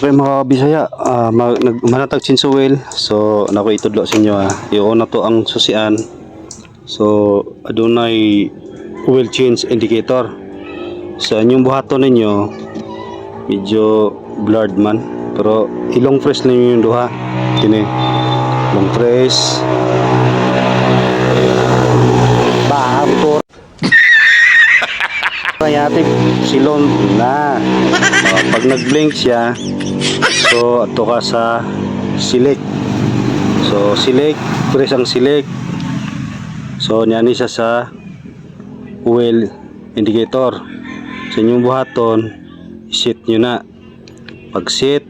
Okay mga Bisaya, manatag change oil. So nako itudlo sa inyo yung na to ang susian. So adunay oil change indicator. Sa inyong buhaton ninyo medyo blurred man, pero ilong fresh ninyo yung duha. Kini long fresh. Bago Rayatip silon na. Pag nag-blink siya, so ato ka sa select. So select, press ang select. So nyani siya sa oil indicator. Sa inyong buhaton, set nyo na. Pag set,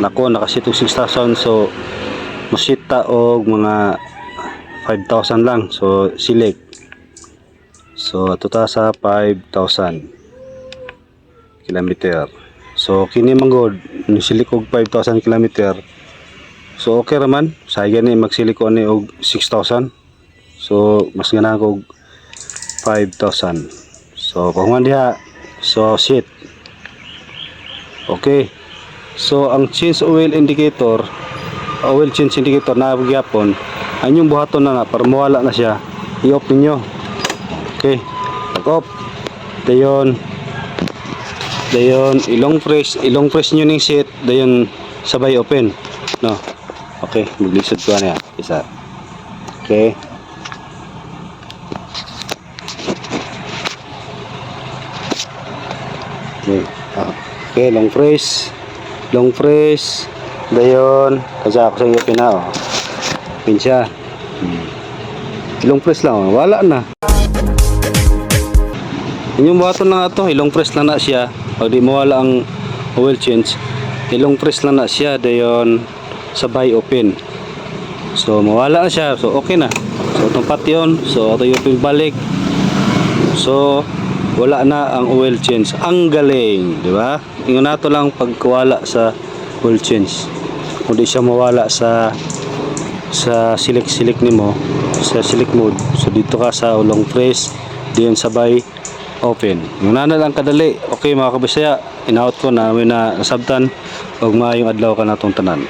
nako nakaset og 6,000, so masit ta og mga 5,000 lang. So select. So ato ta sa 5,000 kilometer. So kini manggod ni silik og 5,000 kilometer. So okay raman, saya ni magsilik ko ni og 6,000. So mas gana ko og 5,000. So pahuman diha. So set. Okay. So ang change oil indicator, oil change indicator na gyapon, anyong buhaton na para mawala na siya. I-off ninyo. Okay. Pag-off. Dayon ilong press nyo ning set, dayon sabay open, no. Okay, maglisod ko na isa. Okay. Okay, long press dayon kasi ako sa open na open siya. Ilong press lang, wala na. Inyong buhaton lang ito, ilong press lang na siya. Pag di mawala ang oil change, ilong press lang na siya, dayon sabay open. So mawala na siya, so okay na. So tumpat yun, so ito yung balik. So wala na ang oil change. Ang galing, di ba? Ingon nato lang pagkuwala sa oil change. Kung di siya mawala sa select nimo, sa select mode. So dito ka sa long press, diyan sabay open. Yung na lang kadali. Okay mga kabisaya, in-out ko na may nasabtan. Huwag maayong adlaw ka na itong tanan.